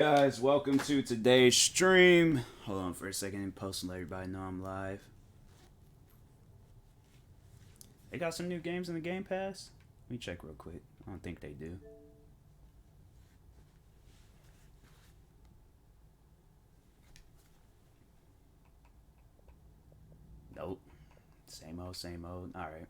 Guys, welcome to today's stream. Hold on for a second and post and let everybody know I'm live. They got some new games in the Game Pass? Let me check real quick. I don't think they do. Nope. Same old, same old. Alright.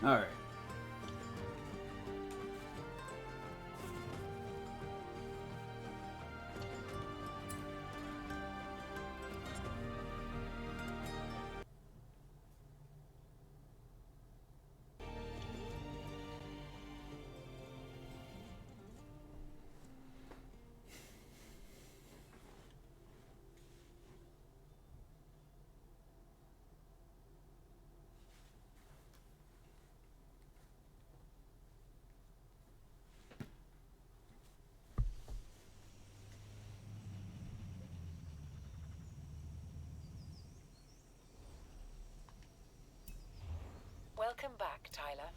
Alright. Welcome back, Tyler.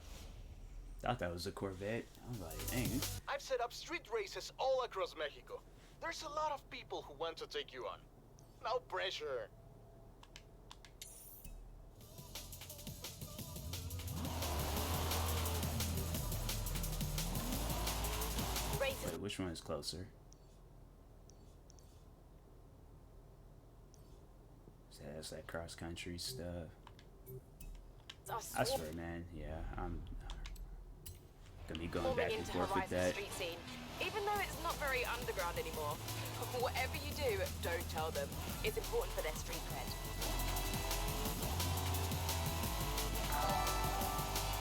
Thought that was a Corvette. I was like, dang. I've set up street races all across Mexico. There's a lot of people who want to take you on. No pressure. Races. Wait, which one is closer? That's that cross country stuff. I swear, man. Yeah, I'm gonna be going back and forth with that. Street scene, even though it's not very underground anymore. Whatever you do, don't tell them. It's important for their street cred.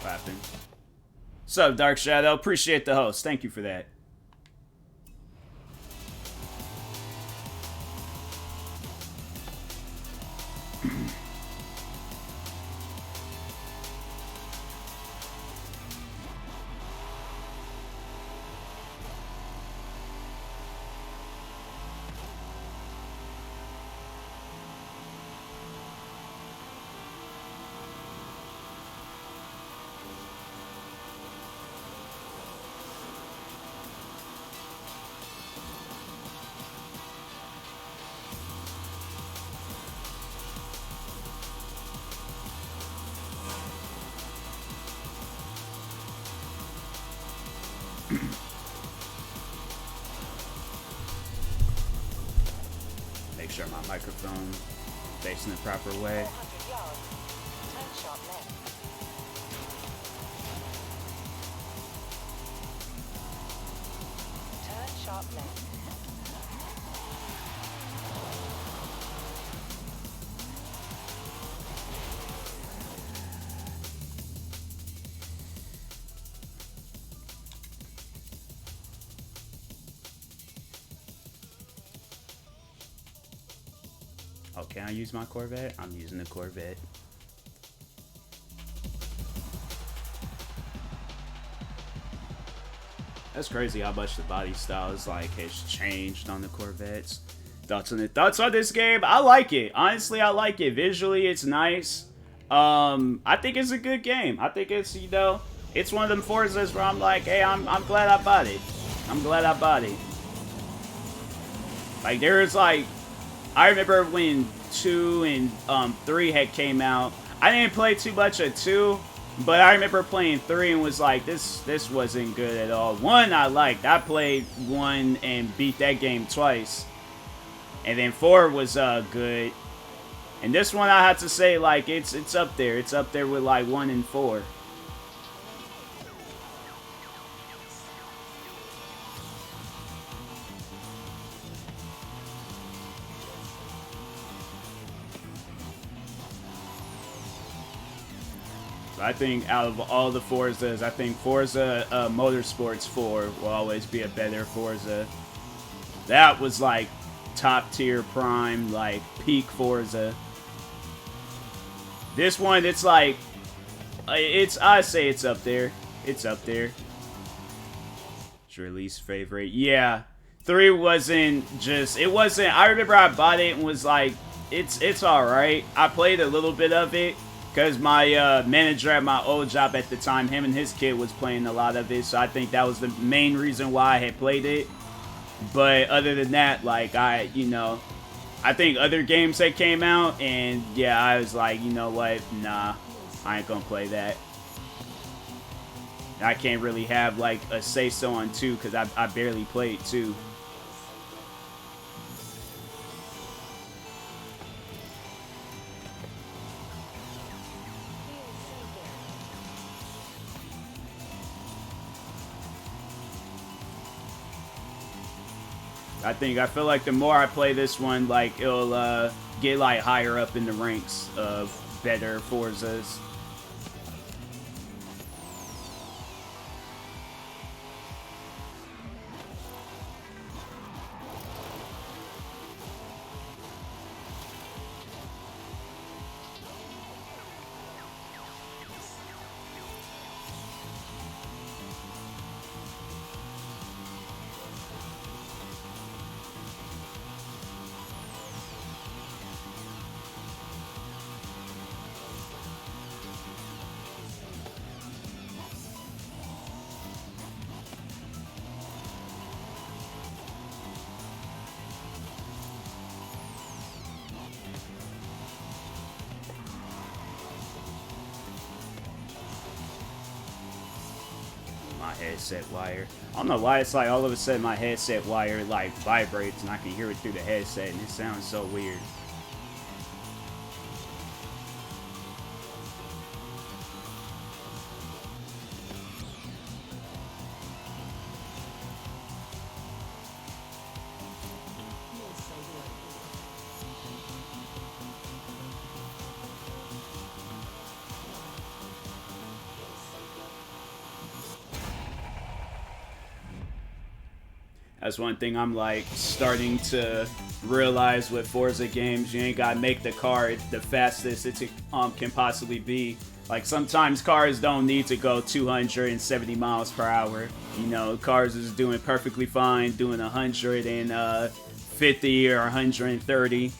What happened? What's up, Dark Shadow? Appreciate the host. Thank you for that. Make sure my microphone facing the proper way. 400 yards. Turn sharp left. Turn sharp left. Oh, can I use my Corvette? I'm using the Corvette. That's crazy how much the body style is like has changed on the Corvettes. Thoughts on it? Thoughts on this game? I like it. Honestly, I like it. Visually, it's nice. I think it's a good game. I think it's, you know, It's one of them Forzas where I'm like, hey, I'm glad I bought it. I'm glad I bought it. Like, there's like, I remember when 2 and 3 had came out. I didn't play too much of 2, but I remember playing 3 and was like, this wasn't good at all. 1 I liked. I played 1 and beat that game twice. And then 4 was good. And this one I have to say, like, it's up there. It's up there with like 1 and 4. I think out of all the Forzas, I think Forza Motorsports 4 will always be a better Forza. That was like top tier prime, like peak Forza. This one, it's like, I say it's up there. It's up there. It's your least favorite. Yeah. 3 wasn't just, it wasn't, I remember I bought it and was like, it's alright. I played a little bit of it. Because my manager at my old job at the time, him and his kid was playing a lot of it. So I think that was the main reason why I had played it. But other than that, like, I think other games that came out. And yeah, I was like, you know what? Nah, I ain't going to play that. I can't really have like a say-so on 2 because I barely played 2. I feel like the more I play this one, like, it'll get like higher up in the ranks of better Forzas. Headset wire. I don't know why it's like all of a sudden my headset wire like vibrates and I can hear it through the headset and it sounds so weird. That's one thing I'm like starting to realize with Forza games. You ain't gotta make the car the fastest it can possibly be. Like sometimes cars don't need to go 270 miles per hour. You know, cars is doing perfectly fine, doing 150 or 130.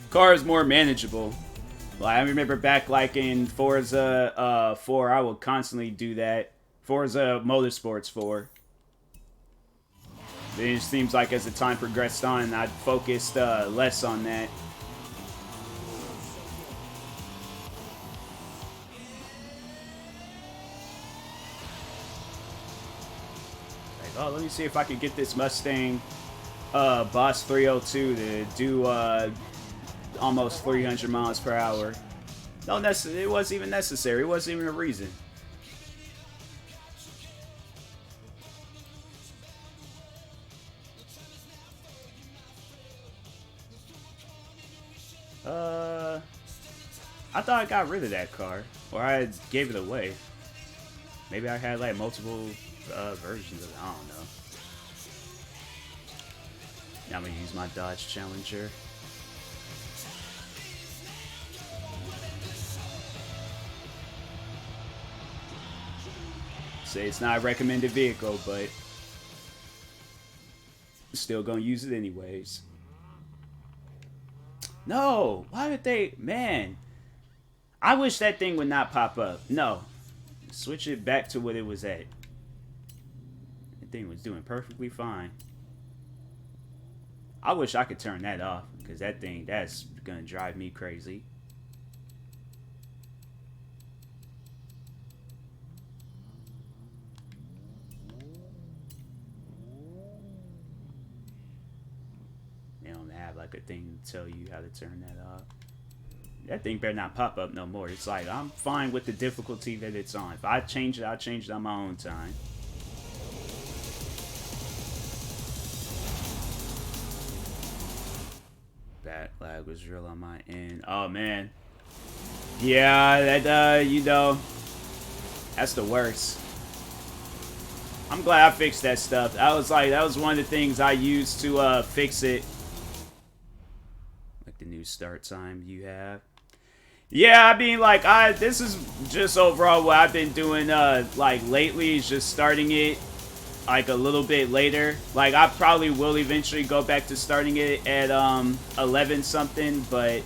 Cars more manageable. Like I remember back like in Forza 4, I would constantly do that. Forza Motorsports 4. It just seems like as the time progressed on, I focused less on that. Like, oh, let me see if I can get this Mustang Boss 302 to do almost 300 miles per hour. No, it wasn't even necessary. It wasn't even a reason. I thought I got rid of that car. Or I gave it away. Maybe I had like multiple versions of it. I don't know. Now I'm gonna use my Dodge Challenger. Say it's not a recommended vehicle, but still gonna use it anyways. No! Why would they... Man. I wish that thing would not pop up. No. switch it back to what it was at. That thing was doing perfectly fine. I wish I could turn that off, because that thing, that's gonna drive me crazy. They don't have like a thing to tell you how to turn that off. That thing better not pop up no more. It's like, I'm fine with the difficulty that it's on. If I change it, I'll change it on my own time. That lag was real on my end. Oh, man. Yeah, that, you know, that's the worst. I'm glad I fixed that stuff. That was one of the things I used to, fix it. Like the new start time you have. Yeah, I mean, like, this is just overall what I've been doing, like, lately, is just starting it, like, a little bit later. Like, I probably will eventually go back to starting it at, 11 something, but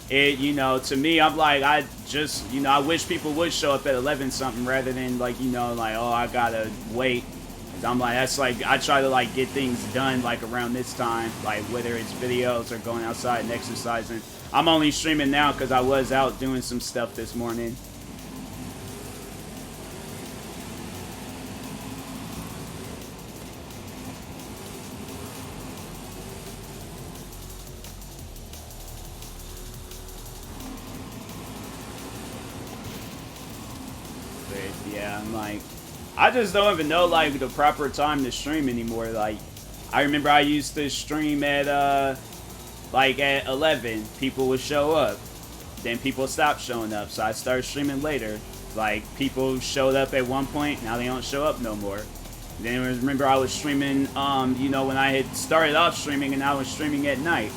it, you know, to me, I'm like, I just, you know, I wish people would show up at 11 something rather than, like, you know, like, oh, I gotta wait. I'm like, that's like, I try to, like, get things done, like, around this time, like, whether it's videos or going outside and exercising. I'm only streaming now because I was out doing some stuff this morning. But, yeah, I'm like, I just don't even know, like, the proper time to stream anymore. Like, I remember I used to stream at, like, at 11, people would show up. Then people stopped showing up, so I started streaming later. Like, people showed up at one point, now they don't show up no more. Then remember I was streaming, you know, when I had started off streaming and I was streaming at night.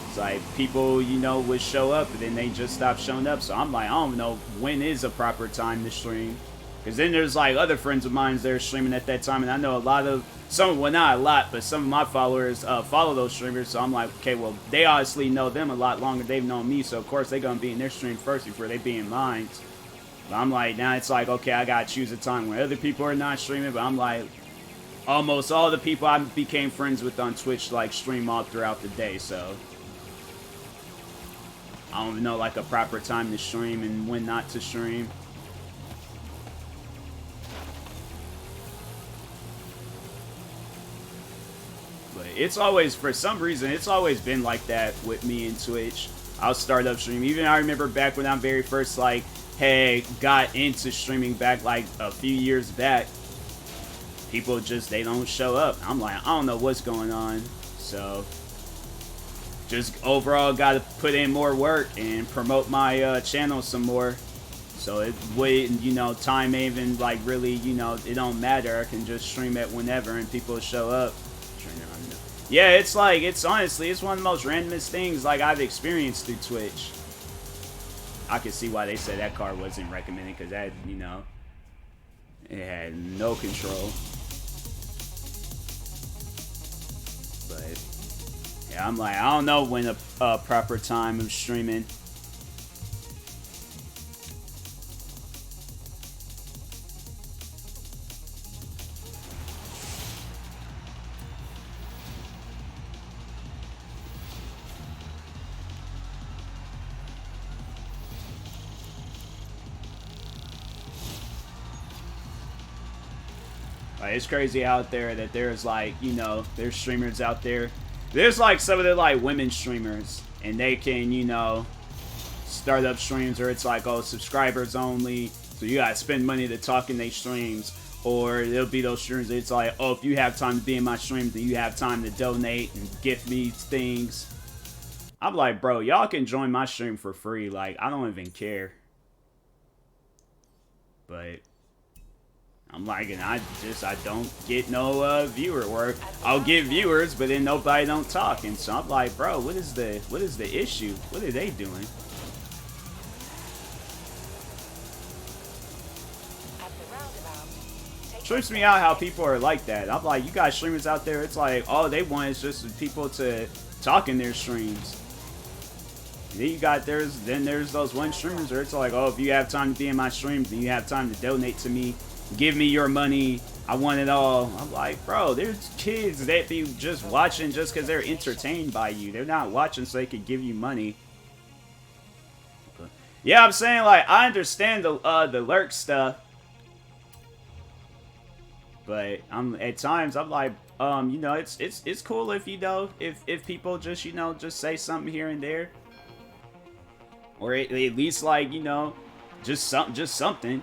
It's like, people, you know, would show up, and then they just stopped showing up. So I'm like, I don't know when is a proper time to stream. Because then there's, like, other friends of mine that are streaming at that time, and I know a lot of, well, not a lot, but some of my followers follow those streamers, so I'm like, okay, well, they obviously know them a lot longer. They've known me, so of course they're going to be in their stream first before they be in mine. But I'm like, now it's like, okay, I got to choose a time where other people are not streaming, but I'm like, almost all the people I became friends with on Twitch, like, stream all throughout the day, so I don't even know, like, a proper time to stream and when not to stream. It's always, for some reason, it's always been like that with me and Twitch. I'll start up streaming. Even I remember back when I very first, like, hey, got into streaming back, like, a few years back. People just, they don't show up. I'm like, I don't know what's going on. So, just overall got to put in more work and promote my channel some more. So it wouldn't, you know, time even, like, really, you know, it don't matter. I can just stream it whenever and people show up. Yeah, it's like, it's honestly, it's one of the most randomest things, like, I've experienced through Twitch. I can see why they said that car wasn't recommended, because that, you know, it had no control. But, yeah, I'm like, I don't know when a proper time of streaming. It's crazy out there that there's, like, you know, there's streamers out there. There's, like, some of the, like, women streamers, and they can, you know, start up streams where it's like, oh, subscribers only, so you gotta spend money to talk in their streams. Or there'll be those streams that it's like, oh, if you have time to be in my streams, then you have time to donate and gift me things. I'm like, bro, y'all can join my stream for free. Like, I don't even care. But I'm like, and I don't get no viewer work. I'll get viewers, but then nobody don't talk. And so I'm like, bro, what is the issue? What are they doing? Trips me out how people are like that. I'm like, you got streamers out there, it's like all they want is just people to talk in their streams. Then you got there's those one streamers where it's like, oh, if you have time to be in my streams, then you have time to donate to me, give me your money. I want it all. I'm like, bro, there's kids that be just watching just because they're entertained by you. They're not watching so they could give you money. But, yeah, I'm saying, like, I understand the lurk stuff, but at times I'm like, you know, it's cool if, you know, if people just, you know, just say something here and there, or at least, like, you know, just something.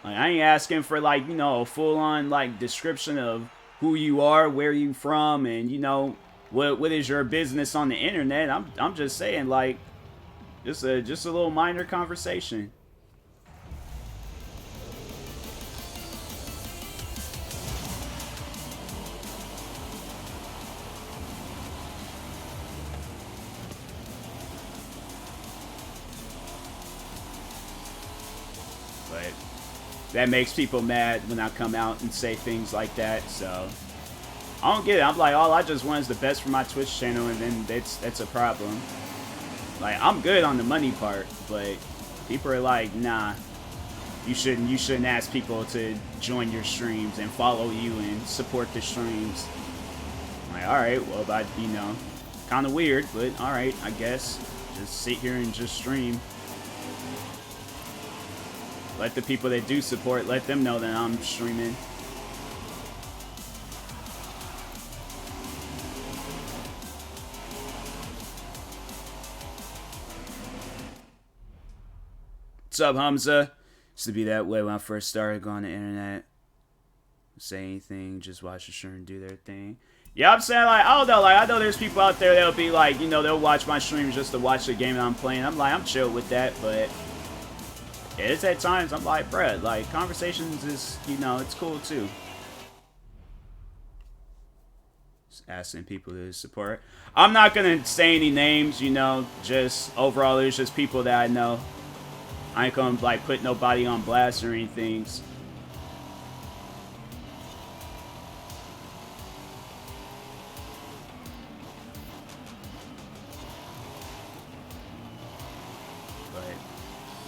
Like, I ain't asking for, like, you know, a full-on, like, description of who you are, where you from, and, you know, what is your business on the internet. I'm just saying, like, just a little minor conversation. But that makes people mad when I come out and say things like that, so I don't get it. I'm like, all I just want is the best for my Twitch channel, and then that's a problem. Like, I'm good on the money part, but people are like, nah, you shouldn't ask people to join your streams and follow you and support the streams. I'm like, all right, well, that, you know, kind of weird, but all right, I guess. Just sit here and just stream. Let the people that do support, let them know that I'm streaming. What's up, Hamza? Used to be that way when I first started going on the internet. Say anything, just watch the stream and do their thing. Yeah, I'm saying, like, I don't know, like, I know there's people out there that'll be like, you know, they'll watch my streams just to watch the game that I'm playing. I'm like, I'm chill with that, but yeah, it's at times I'm like, bruh, like, conversations is, you know, it's cool too. Just asking people to support. I'm not gonna say any names, you know, just overall there's just people that I know. I ain't gonna, like, put nobody on blast or anything.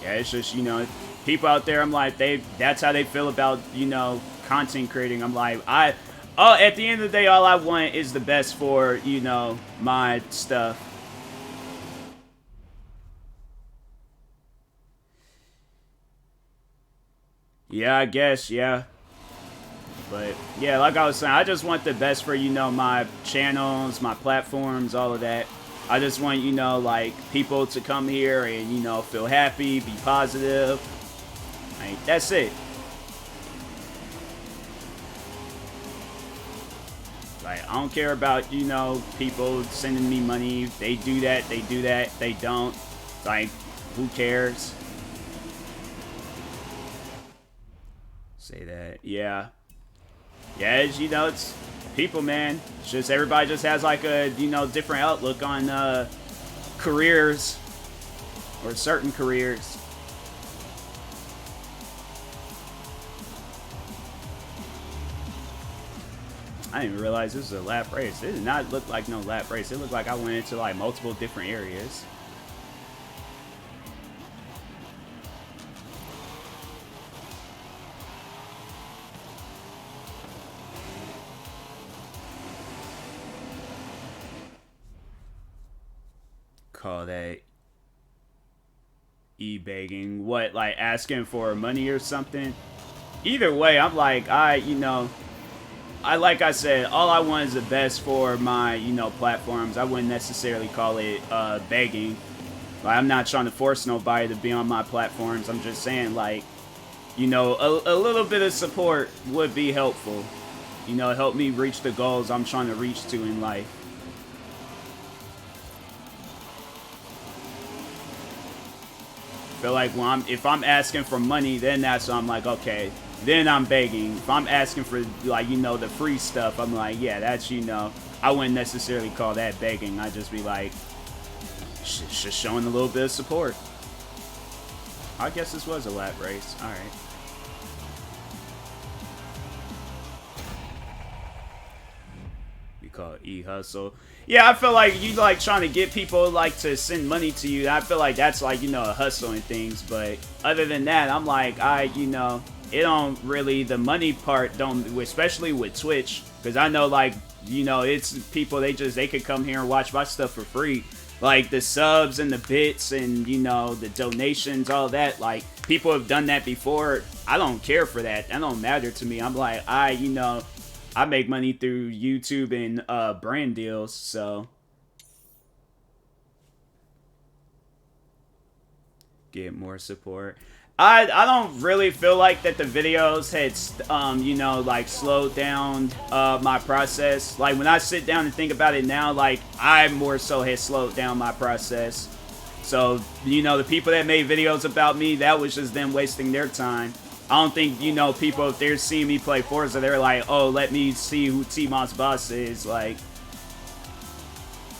Yeah, it's just, you know, people out there, I'm like, that's how they feel about, you know, content creating. I'm like, at the end of the day, all I want is the best for, you know, my stuff. Yeah, I guess, yeah. But, yeah, like I was saying, I just want the best for, you know, my channels, my platforms, all of that. I just want, you know, like, people to come here and, you know, feel happy, be positive. Like, that's it. Like, I don't care about, you know, people sending me money. They do that, they do that, they don't. Like, who cares? Say that, yeah. Yeah, it's, you know, it's people, man. It's just everybody just has like a, you know, different outlook on careers or certain careers. I didn't even realize this was a lap race. It did not look like no lap race. It looked like I went into like multiple different areas. Call that e-begging. What, like asking for money or something? Either way, I'm like, you know, like I said, all I want is the best for my, you know, platforms. I wouldn't necessarily call it begging. Like, I'm not trying to force nobody to be on my platforms. I'm just saying, like, you know, a little bit of support would be helpful. You know, help me reach the goals I'm trying to reach to in life. Feel like when if I'm asking for money, then that's when I'm like, okay, then I'm begging. If I'm asking for, like, you know, the free stuff, I'm like, yeah, that's, you know, I wouldn't necessarily call that begging. I'd just be like, just showing a little bit of support. I guess this was a lap race. All right. We called e-hustle. Yeah, I feel like you like trying to get people like to send money to you. I feel like that's like, you know, a hustle and things. But other than that, I'm like, you know, it don't really, the money part don't, especially with Twitch, because I know like, you know, it's people, they could come here and watch my stuff for free. Like the subs and the bits and, you know, the donations, all that, like people have done that before. I don't care for that. That don't matter to me. I'm like, you know, I make money through YouTube and brand deals, so get more support. I don't really feel like that the videos had you know, like slowed down my process. Like when I sit down and think about it now, like I more so had slowed down my process. So, you know, the people that made videos about me, that was just them wasting their time. I don't think, you know, people, if they're seeing me play Forza, they're like, oh, let me see who TMossBoss is. Like,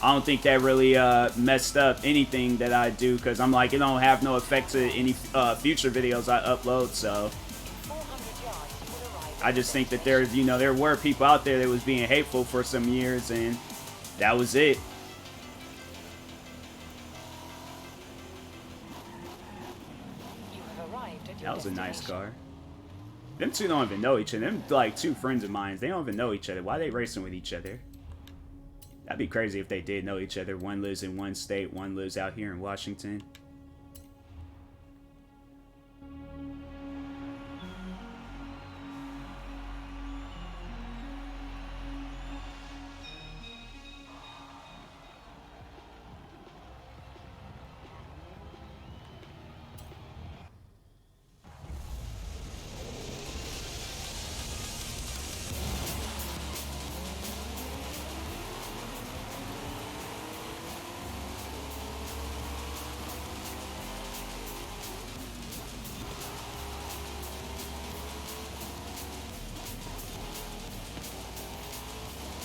I don't think that really messed up anything that I do, because I'm like, it don't have no effect to any future videos I upload, so. I just think that there's, you know, there were people out there that was being hateful for some years, and that was it. That was a nice car. Them two don't even know each other. Them like two friends of mine. They don't even know each other. Why are they racing with each other? That'd be crazy if they did know each other. One lives in one state, one lives out here in Washington.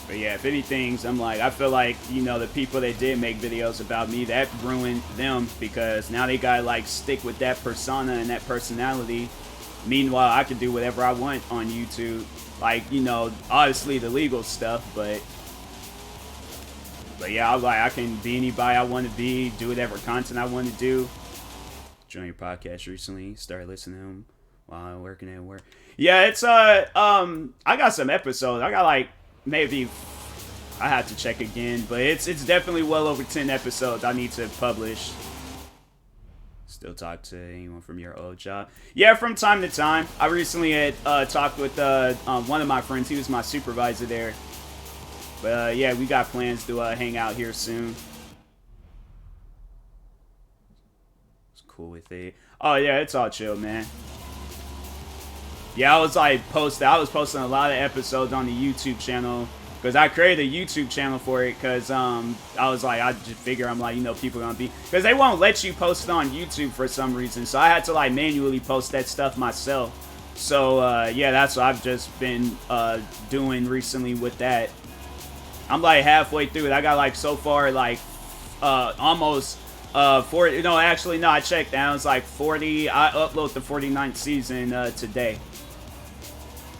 But yeah, if anything, I'm like, I feel like, you know, the people that did make videos about me, that ruined them, because now they gotta like stick with that persona and that personality. Meanwhile, I can do whatever I want on YouTube. Like, you know, obviously the legal stuff, but yeah, I'm like, I can be anybody I want to be, do whatever content I want to do. Join your podcast recently, started listening to them while I'm working at work. Yeah, it's I got some episodes. I got like maybe, I have to check again, but it's definitely well over 10 episodes I need to publish. Still talk to anyone from your old job? Yeah, from time to time. I recently had talked with one of my friends. He was my supervisor there. But yeah, we got plans to hang out here soon. It's cool with it. Oh yeah, it's all chill, man. Yeah, I was posting a lot of episodes on the YouTube channel, because I created a YouTube channel for it, because I was like, I just figure, I'm like, you know, people are gonna be, because they won't let you post it on YouTube for some reason, so I had to like manually post that stuff myself. So yeah, that's what I've just been doing recently with that. I'm like halfway through it. I got like so far like almost 40. No, actually no, I checked down. It's like 40. I upload the 49th season today.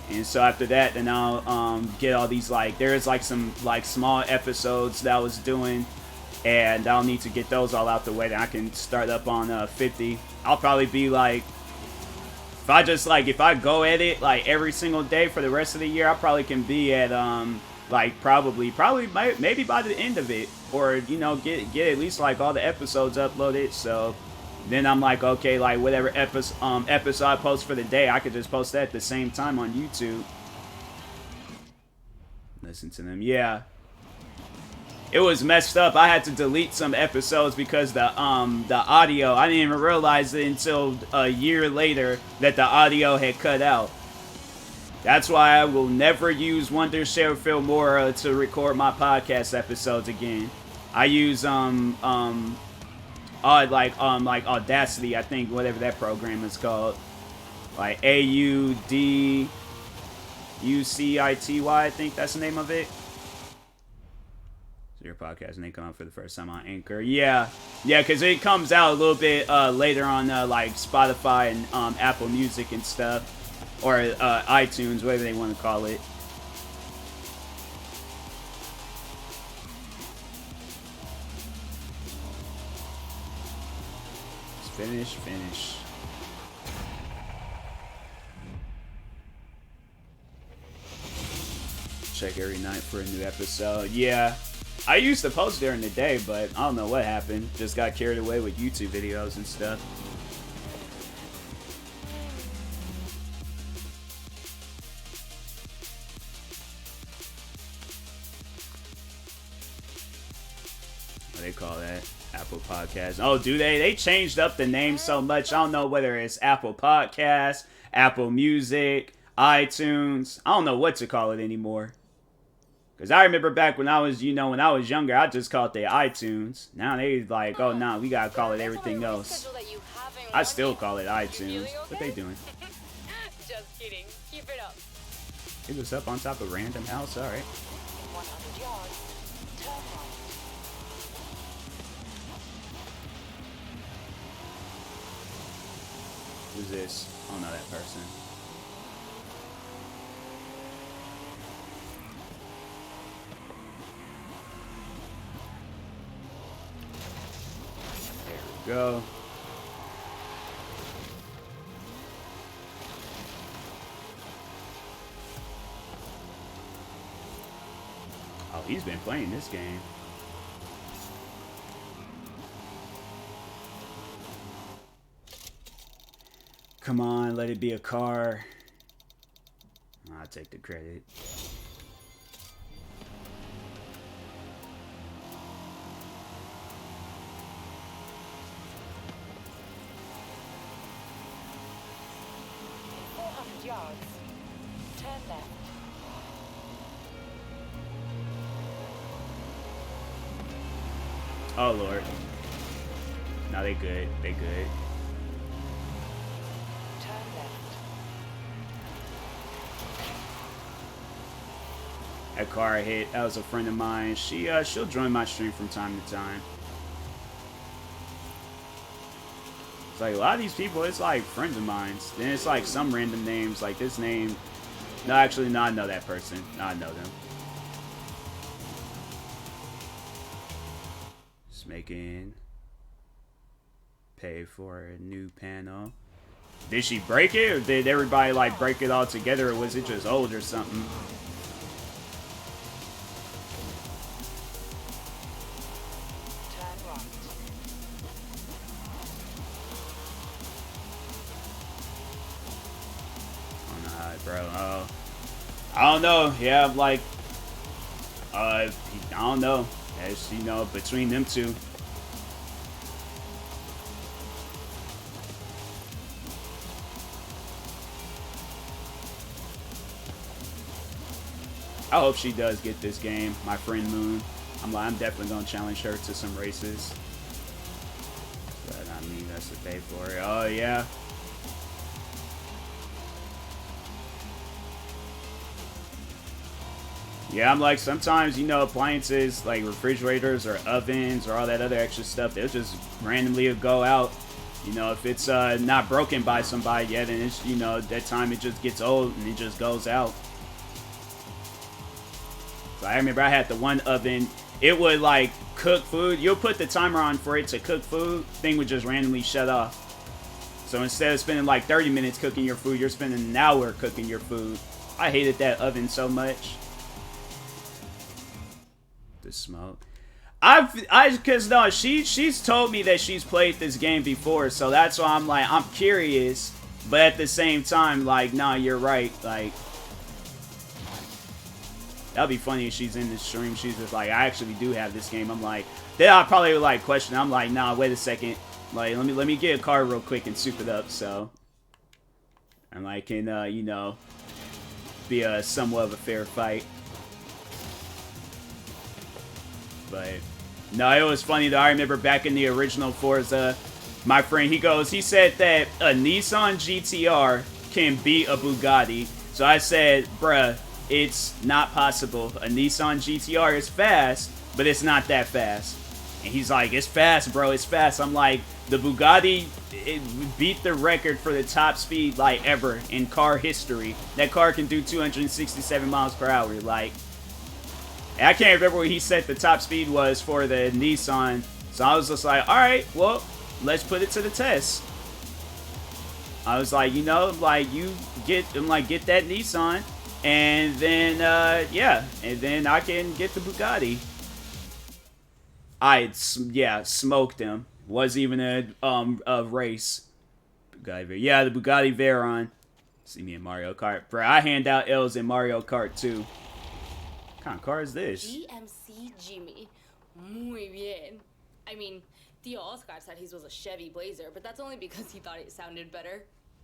And so after that, then I'll get all these, like, there's like some like small episodes that I was doing, and I'll need to get those all out the way. Then I can start up on 50. I'll probably be like, if I go at it like every single day for the rest of the year, I probably can be at like probably maybe by the end of it, or you know, get at least like all the episodes uploaded. So then I'm like, okay, like whatever episode I post for the day, I could just post that at the same time on YouTube. Listen to them. Yeah. It was messed up. I had to delete some episodes because the audio, I didn't even realize it until a year later that the audio had cut out. That's why I will never use Wondershare Filmora to record my podcast episodes again. I use like Audacity, I think, whatever that program is called. Like AUDUCITY, I think that's the name of it. So your podcast and they come out for the first time on Anchor. Yeah, because it comes out a little bit later on like Spotify and Apple Music and stuff. Or iTunes, whatever they want to call it. Finish, finish. Check every night for a new episode. Yeah, I used to post during the day, but I don't know what happened. Just got carried away with YouTube videos and stuff. What do they call that? Apple Podcasts. Oh, do they? They changed up the name so much. I don't know whether it's Apple Podcasts, Apple Music, iTunes. I don't know what to call it anymore. Because I remember back when I was, when I was younger, I just called it iTunes. Now they like, oh, nah, we got to call it everything else. I still call it iTunes. What they doing? Just kidding. Keep it up. It was up on top of a random house. All right. 100 yards. Turn right. Who's this? Oh, no, that person. There we go. Oh, he's been playing this game. Come on, let it be a car. I'll take the credit. In 400 yards. Turn left. Oh, Lord. No, they good. They good. Turn left. That car I hit, that was a friend of mine. She'll join my stream from time to time. It's like a lot of these people, it's like friends of mine. Then it's like some random names, like this name. No, actually, no, I know that person. No, I know them. Just making pay for a new panel. Did she break it, or did everybody like break it all together, or was it just old or something? Turn right. Oh no, bro. I don't know. Yeah, like, I don't know. As between them two. I hope she does get this game, my friend Moon. I'm definitely gonna challenge her to some races. But I mean, that's to pay for it. Oh yeah. Yeah, I'm like, sometimes, appliances like refrigerators or ovens or all that other extra stuff, they'll just randomly go out. If it's not broken by somebody yet, and it's, that time it just gets old and it just goes out. So I remember I had the one oven, it would like cook food. You'll put the timer on for it to cook food, thing would just randomly shut off. So instead of spending like 30 minutes cooking your food, you're spending an hour cooking your food. I hated that oven so much. The smoke. Cause no, she's told me that she's played this game before, so that's why I'm like, I'm curious, but at the same time, like, nah, you're right, like, that'd be funny if she's in the stream, she's just like, I actually do have this game. I'm like, then I probably would like question, I'm like, nah, wait a second, like, let me get a car real quick and soup it up, so, and like, can, be a somewhat of a fair fight. But no, it was funny though. I remember back in the original Forza, my friend, he said that a Nissan GTR can beat a Bugatti. So I said, bruh, it's not possible. A Nissan GTR is fast, but it's not that fast. And he's like, it's fast, bro, it's fast. I'm like, the Bugatti, it beat the record for the top speed like ever in car history. That car can do 267 miles per hour. Like, I can't remember what he said the top speed was for the Nissan. So I was just like, alright, well, let's put it to the test. I was like, you know, like you get that Nissan, and then yeah, and then I can get the Bugatti. Yeah, smoked him. Was even a race. Bugatti, yeah, the Bugatti Veyron. See me in Mario Kart, bro. I hand out L's in Mario Kart too. What kind of car is this? GMC Jimmy. Muy bien. I mean, Theo Oscar said his was a Chevy Blazer, but that's only because he thought it sounded better.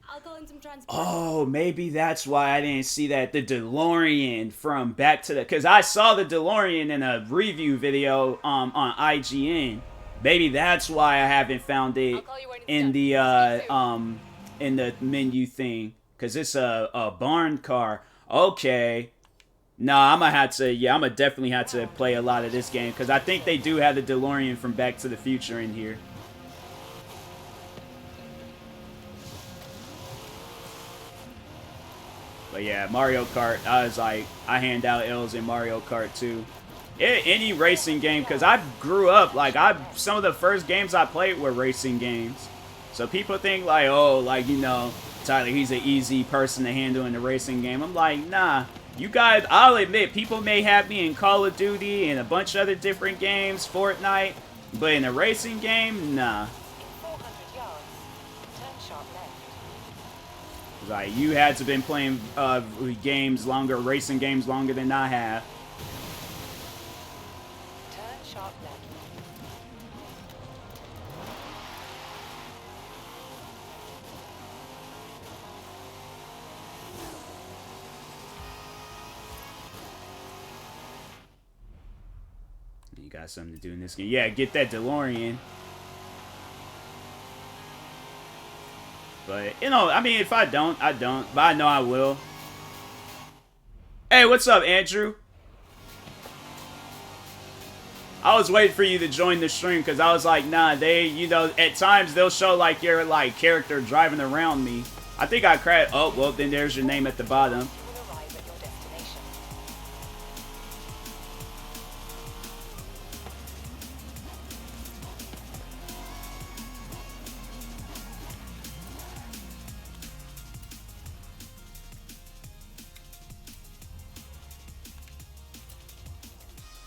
I'll go in some transport. Oh, maybe that's why I didn't see that. The DeLorean from Back to the... Because I saw the DeLorean in a review video on IGN. Maybe that's why I haven't found it in the menu thing. Because it's a barn car. Okay. Nah, I'm gonna definitely have to play a lot of this game. Because I think they do have the DeLorean from Back to the Future in here. But yeah, Mario Kart, I was like, I hand out L's in Mario Kart too. Any racing game, because I grew up, like, some of the first games I played were racing games. So people think, like, oh, like, you know, Tyler, he's an easy person to handle in the racing game. I'm like, nah. You guys, I'll admit, people may have me in Call of Duty and a bunch of other different games, Fortnite, but in a racing game, nah. Like, you had to been playing games longer, racing games longer than I have. Turn sharp left. You got something to do in this game. Yeah, get that DeLorean. But, you know, I mean, if I don't, I don't. But I know I will. Hey, what's up, Andrew? I was waiting for you to join the stream because I was like, nah, you know, at times they'll show, like, your, like, character driving around me. I think I crashed. Oh, well, then there's your name at the bottom.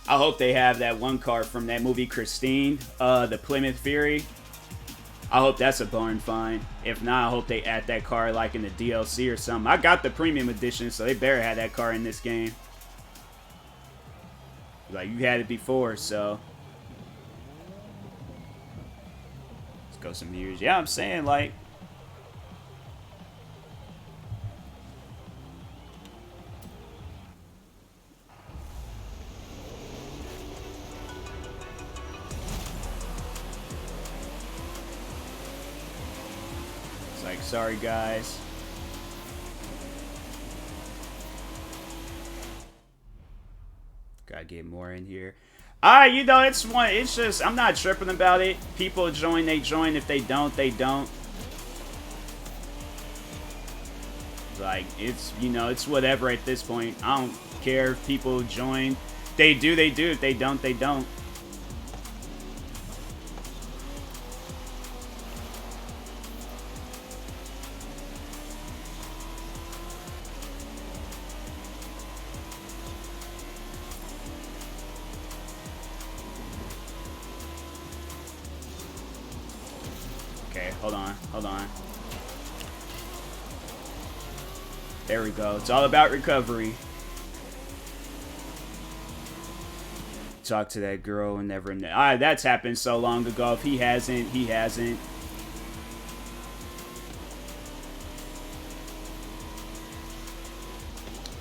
I hope they have that one car from that movie Christine, the Plymouth Fury. I hope that's a barn find. If not, I hope they add that car like in the DLC or something. I got the premium edition, so they better have that car in this game. Like, you had it before, so. Let's go some years. Yeah, I'm saying, like. Sorry, guys. Gotta get more in here. You know, it's just, I'm not tripping about it. People join, they join. If they don't, they don't. Like, it's, you know, it's whatever at this point. I don't care if people join. They do, they do. If they don't, they don't. Hold on. There we go. It's all about recovery. Talk to that girl and never... that's happened so long ago. If he hasn't, he hasn't.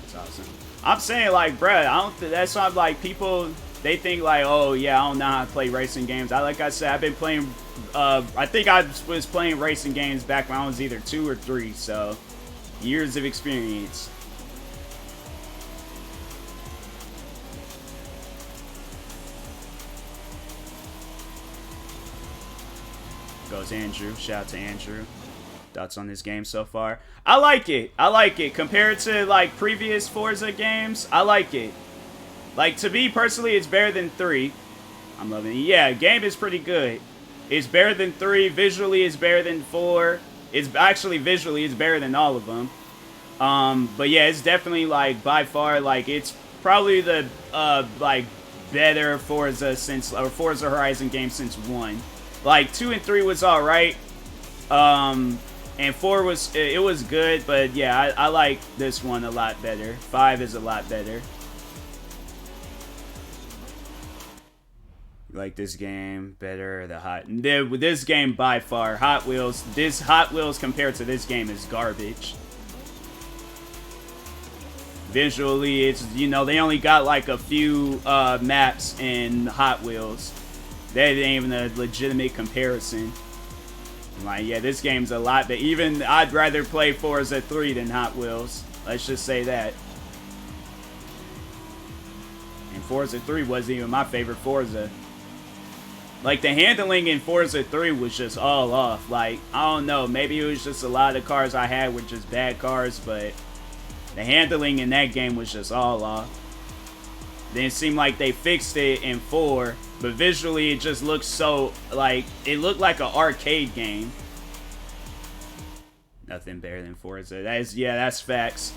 That's awesome. I'm saying, like, bruh, I don't... That's not, like, people... They think, like, oh, yeah, I don't know how to play racing games. Like I said, I've been playing... I think I was playing racing games back when I was either 2 or 3, so... Years of experience. Goes Andrew. Shout out to Andrew. Thoughts on this game so far? I like it. I like it. Compared to, like, previous Forza games, I like it. Like, to me, personally, it's better than 3. I'm loving it. Yeah, game is pretty good. It's better than 3. Visually, it's better than 4. It's actually visually, it's better than all of them. But yeah, it's definitely like by far like it's probably the like better Forza Forza Horizon game since 1. Like 2 and 3 was all right. And 4 was it was good, but yeah, I like this one a lot better. 5 is a lot better. Like this game better, this game by far. Hot Wheels compared to this game is garbage. Visually, it's, you know, they only got like a few maps in Hot Wheels. That ain't even a legitimate comparison. Like, yeah, this game's a lot, but even I'd rather play Forza 3 than Hot Wheels. Let's just say that. And Forza 3 wasn't even my favorite Forza. Like, the handling in Forza 3 was just all off. Like, I don't know, maybe it was just a lot of cars I had were just bad cars, but the handling in that game was just all off. Then it seemed like they fixed it in 4, but visually it just looked so, like, it looked like an arcade game. Nothing better than Forza. That's facts.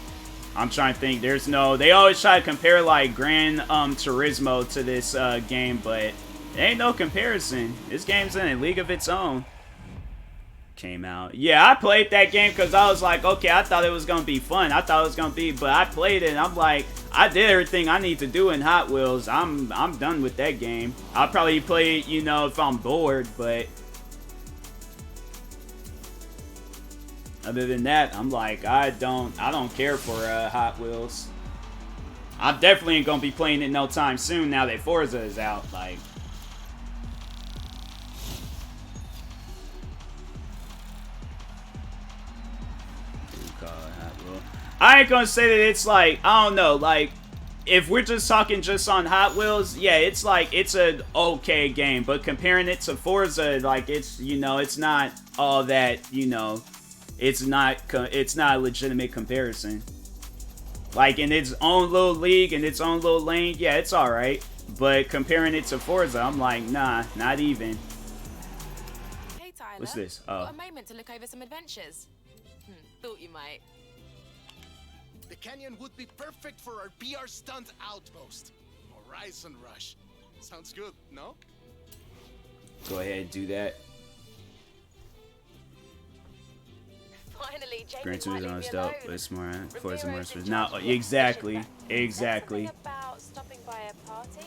I'm trying to think, they always try to compare, like, Gran Turismo to this game, but there ain't no comparison. This game's in a league of its own. Came out. Yeah, I played that game because I was like, okay, I thought it was going to be fun. But I played it and I'm like, I did everything I need to do in Hot Wheels. I'm done with that game. I'll probably play it, you know, if I'm bored, but other than that, I'm like, I don't care for Hot Wheels. I definitely ain't going to be playing it no time soon now that Forza is out. Like, I ain't gonna say that it's like, I don't know, like, if we're just talking just on Hot Wheels, yeah, it's like, it's an okay game, but comparing it to Forza, like, it's, you know, it's not all that, you know, it's not a legitimate comparison. Like, in its own little league, in its own little lane, yeah, it's alright, but comparing it to Forza, I'm like, nah, not even. Hey Tyler, what's this? Got a moment to look over some adventures. Thought you might. The canyon would be perfect for our PR stunt outpost. Horizon Rush. Sounds good, no? Go ahead and do that. Finally, Jamie Gran might leave Turismo me is alone. dope, but it's more Forza more Ramiro's in now. charge of the Exactly, expedition, exactly. Something about stopping by a party?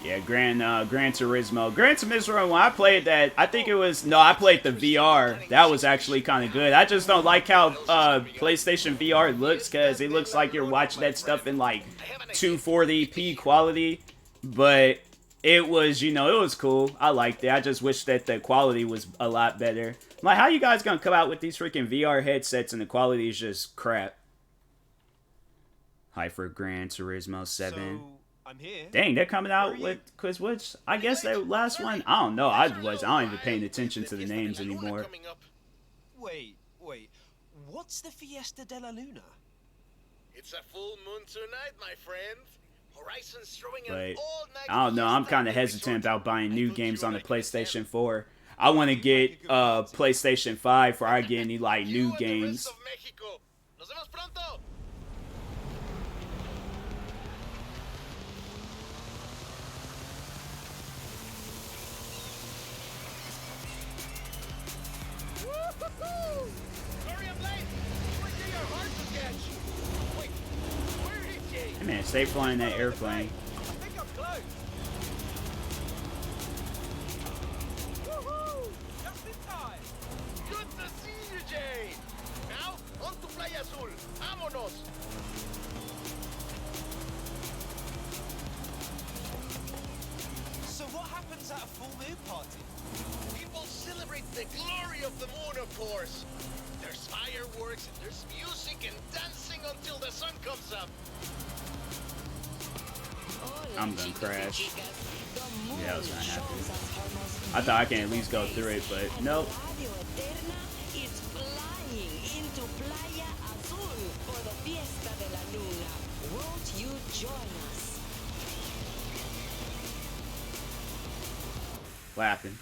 Yeah, Gran Turismo. Gran Turismo, when I played that, I think it was, no, I played the VR. That was actually kind of good. I just don't like how PlayStation VR looks, because it looks like you're watching that stuff in like 240p quality. But it was, you know, it was cool. I liked it. I just wish that the quality was a lot better. I'm like, how you guys gonna come out with these freaking VR headsets and the quality is just crap? Hype for Gran Turismo 7. So, I'm here. Dang, they're coming out with, cause which, I guess that last one, I don't know, I don't even paying attention to the names anymore. Wait, what's the Fiesta de la Luna? It's a full moon tonight, my friend. Horizon's throwing But, an all-night I don't know, I'm kind of fiesta hesitant about buying new games on the PlayStation 4. I want to get PlayStation 5 before I get any, like, new games. Nos vemos pronto. Sorry I'm late. Where'd you your heart to catch? Wait, where did you? Hey man, stay flying that airplane. I think I'm close. Woohoo! Just in time. Good to see you, Jane. Now, on to Playa Azul. Vámonos. So what happens at a full moon party? People celebrate the glory of the moon, of course. There's fireworks, and there's music and dancing until the sun comes up. I'm gonna crash. Yeah, I was gonna happen. I thought I can at least go through it, but nope. It's flying into Playa Azul for the Fiesta de la Luna. Won't you join us? What happened?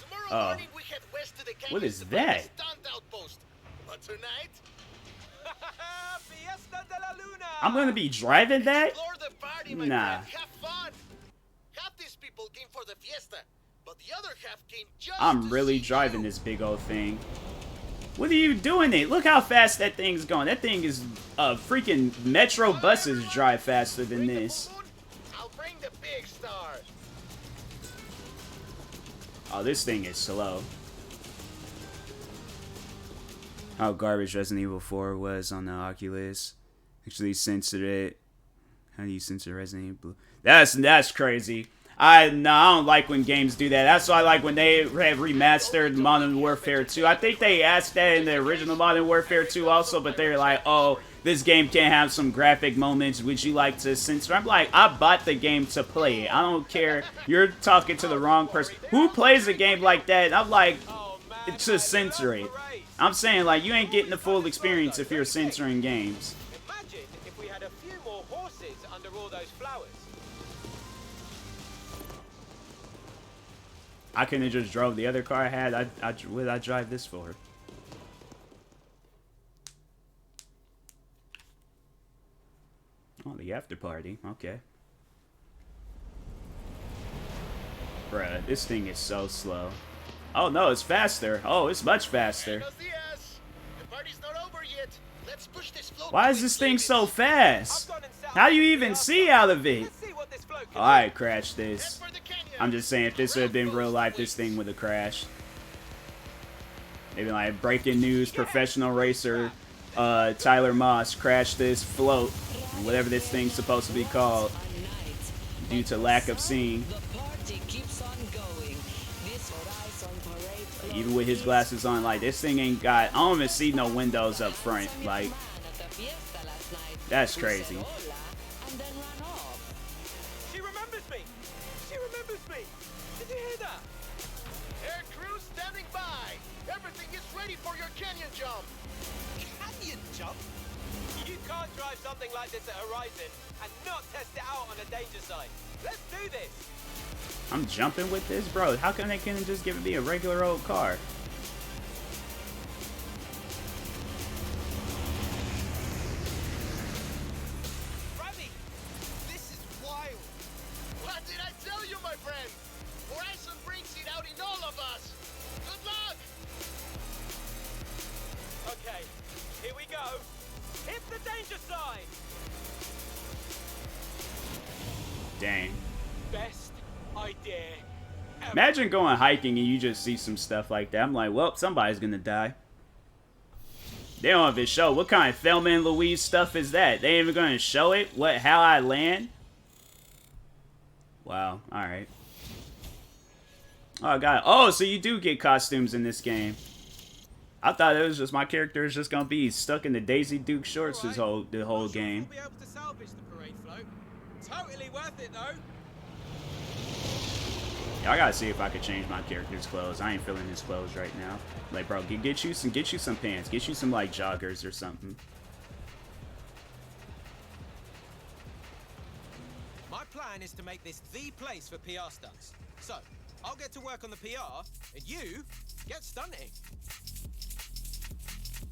Tomorrow morning we head west to the canyon What is to find that? a stunt outpost. But tonight, Fiesta de la Luna! I'm gonna be driving that? explore the party, my Nah. friend. Have fun. Half these people came for the fiesta, but the other half came just I'm to really see driving you. this big old thing. What are you doing it? Look how fast that thing's going. That thing is freaking metro buses drive faster than Bring the this. balloon, I'll bring the big star. Oh, this thing is slow. How garbage Resident Evil 4 was on the Oculus. Actually censored it. How do you censor Resident Evil? That's crazy. I don't like when games do that. That's why I like when they have remastered Modern Warfare 2. I think they asked that in the original Modern Warfare 2 also, but they're like, oh, this game can't have some graphic moments. Would you like to censor? I'm like, I bought the game to play it. I don't care. You're talking to the wrong person. Who plays a game like that? I'm like, to censor it. I'm saying, like, you ain't getting the full experience if you're censoring games. Imagine if we had a few more horses under all those flowers. I couldn't have just drove the other car I had. What did I drive this for? Oh, the after party. Okay. Bruh, this thing is so slow. Oh, no, it's faster. Oh, it's much faster. Buenos dias. The party's not over yet. Let's push this float Why to is its this thing limits. so fast? I've gone and set How up do you the even Fiesta. see out of it? Let's see what this float can do. Alright, crash Head this. for the canyon. I'm just saying, if this would have been real life, this Rainbows thing would have crashed. Maybe like breaking news, professional racer Tyler Moss crashed this float, whatever this thing's supposed to be called, due to lack of seeing. The party keeps on going. This Horizon parade Even with his glasses on, like, this thing ain't got, I don't even see no windows up front. Like, that's crazy. and then ran off. She remembers me. She remembers me. Did you hear that? Air crew standing by. Everything is ready for your canyon jump. Canyon jump? You can't drive something like this at Horizon and not test it out on a danger site. Let's do this. I'm jumping with this, bro. How come they couldn't just give me a regular old car? Ravi, this is wild. What did I tell you, my friend? Horizon brings it out in all of us. Good luck. Okay, here we go. Hit the danger sign. Dang. Best idea ever. Imagine going hiking and you just see some stuff like that. I'm like, well, somebody's gonna die. They don't even show. What kind of Thelma and Louise stuff is that? They ain't even gonna show it? How I land? Wow, alright. Oh, I got it. Oh, so you do get costumes in this game. I thought it was just my character is just gonna be stuck in the Daisy Duke shorts the whole Not sure game. if we'll be able to salvage the parade float. Totally worth it though. Yeah, I gotta see if I could change my character's clothes. I ain't feeling his clothes right now. Like, bro, get you some pants. Get you some like joggers or something. My plan is to make this the place for PR stunts. So, I'll get to work on the PR, and you get stunting.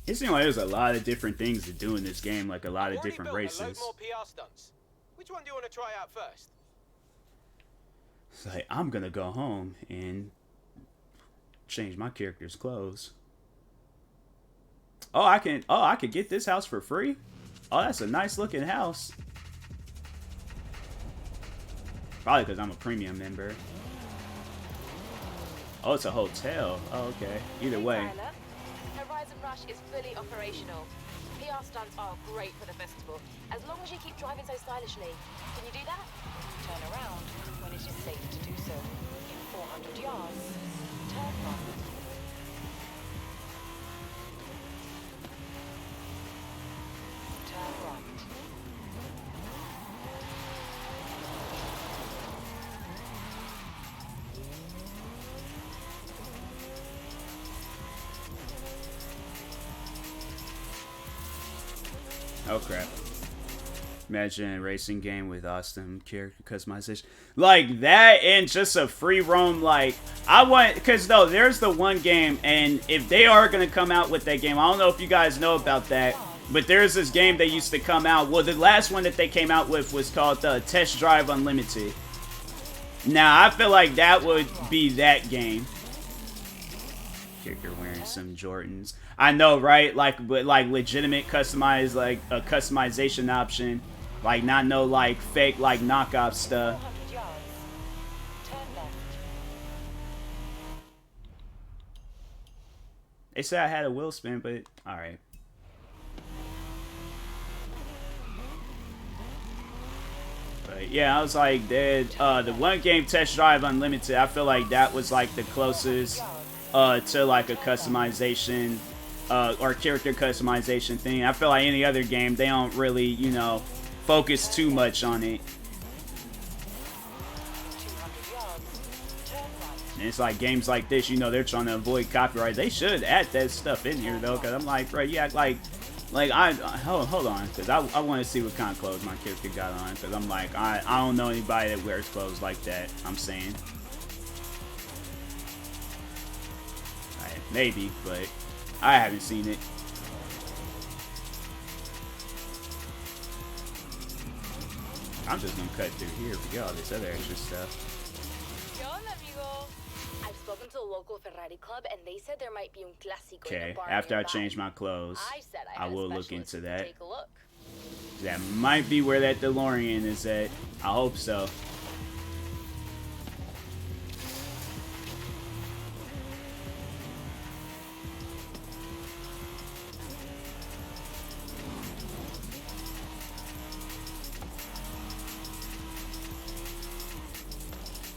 It seems like there's a lot of different things to do in this game, like a lot I've of already different built races. a load more PR stunts. Which one do you want to try out first? It's like, I'm gonna go home and change my character's clothes. Oh, I could get this house for free? Oh, that's a nice looking house. Probably because I'm a premium member. Oh, it's a hotel. Oh, okay. Either way. Tyler, Horizon Rush is fully operational. PR stunts are great for the festival, as long as you keep driving so stylishly. Can you do that? Turn around when it is safe to do so. In 400 yards, turn right. Turn right. Oh crap. Imagine a racing game with awesome character customization. Like that and just a free roam, like, I want, because no, there's the one game, and if they are going to come out with that game, I don't know if you guys know about that, but there's this game that used to come out, well, the last one that they came out with was called Test Drive Unlimited. Now, I feel like that would be that game. Character wearing some Jordans. I know, right? Like, but like legitimate customized, like a customization option. Like, not no, like, fake, like, knockoff stuff. 400 yards. Turn left. They said I had a wheel spin, but alright. But yeah, I was like, the one game Test Drive Unlimited, I feel like that was like the closest to like a customization or character customization thing. I feel like any other game, they don't really, you know, focus too much on it. 200 yards. Turn right. And it's like games like this, you know, they're trying to avoid copyright. They should add that stuff in here though, because I'm like, bro, yeah, like I hold on, because I want to see what kind of clothes my character got on, because I'm like, I don't know anybody that wears clothes like that. I'm saying, maybe, but I haven't seen it. I'm just gonna cut through here for all this other extra stuff. ¿Qué onda, amigo? I've spoken to the local Ferrari club, and they said there might be un clásico in Okay, the bar after I nearby. change my clothes, I said I had a will look specialist into who could that. Take a look. That might be where that DeLorean is at. I hope so.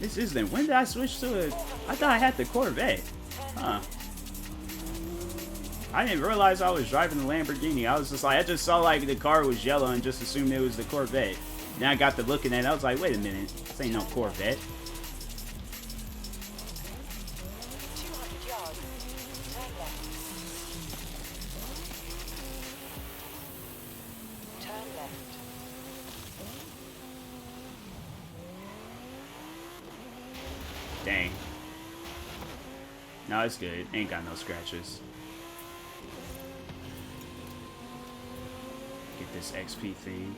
This isn't. When did I switch to it? I thought I had the Corvette. Huh. I didn't realize I was driving the Lamborghini. I was just like, I just saw like the car was yellow and just assumed it was the Corvette. Then I got to looking at it. I was like, wait a minute. This ain't no Corvette. 200 yards. Turn left. Turn left. Dang. No, it's good. Ain't got no scratches. Get this XP thing.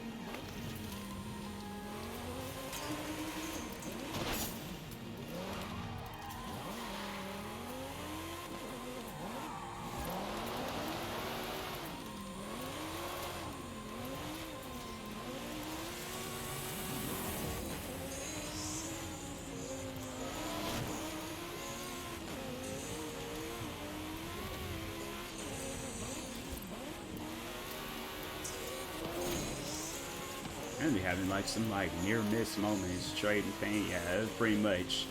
I'm be having like some like near miss moments, trading paint. Yeah, that's pretty much.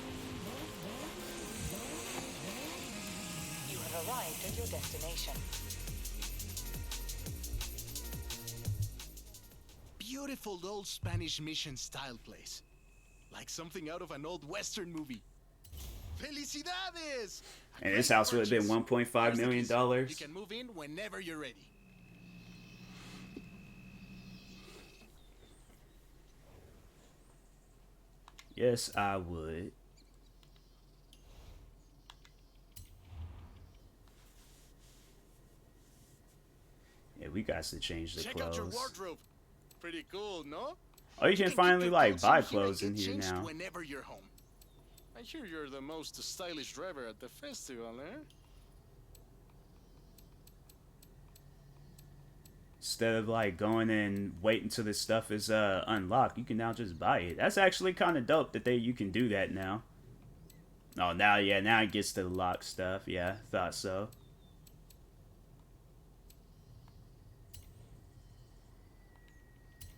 You have arrived at your destination. Beautiful old Spanish mission style place. Like something out of an old Western movie. Felicidades! A And this great house would have been purchase. $1.5 Here's the million. keys. You can move in whenever you're ready. Yes, I would. Yeah, we got to change the Check out your clothes. wardrobe. Pretty cool, no? Oh, you can keep finally your like buy and clothes get in here changed now. Whenever you're home. I hear you're the most stylish driver at the festival, eh? Instead of like going and waiting till this stuff is unlocked, you can now just buy it. That's actually kind of dope that you can do that now. Oh, now it gets to the lock stuff. Yeah, thought so.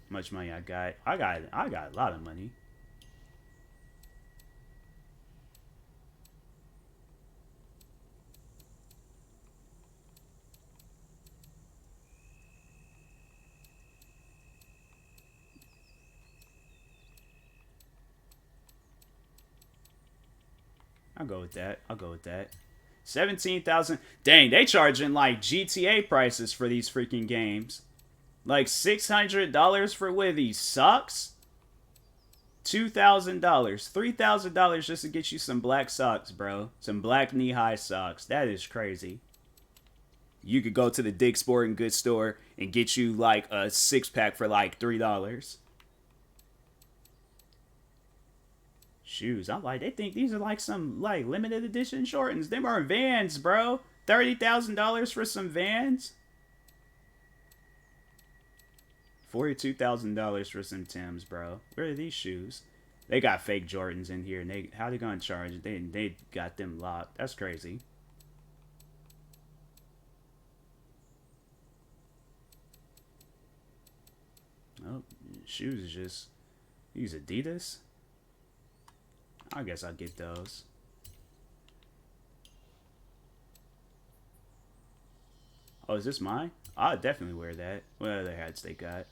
Much money I got? I got a lot of money. I'll go with that. 17,000. Dang, they charging like GTA prices for these freaking games. Like $600 for what are these socks? $2,000, $3,000 just to get you some black socks, bro. Some black knee-high socks. That is crazy. You could go to the Dick's Sporting Goods store and get you like a 6-pack for like $3. Shoes. I'm like, they think these are like some like limited edition Jordans. Them are Vans, bro. $30,000 for some Vans. $42,000 for some Timbs, bro. Where are these shoes? They got fake Jordans in here, and how they gonna charge? They got them locked. That's crazy. Oh, shoes is just these Adidas. I guess I'll get those. Oh, is this mine? I'll definitely wear that. What other hats they got?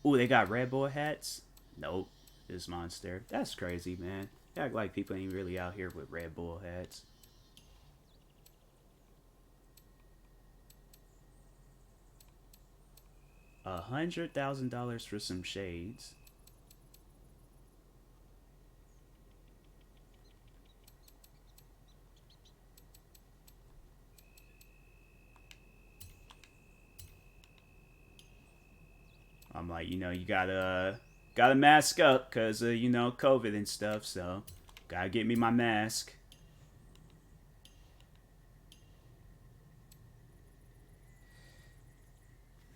Ooh, they got Red Bull hats? Nope. This monster. That's crazy, man. They act like people ain't really out here with Red Bull hats. $100,000 for some shades. I'm like, you know, you gotta mask up because of, you know, COVID and stuff, so gotta get me my mask.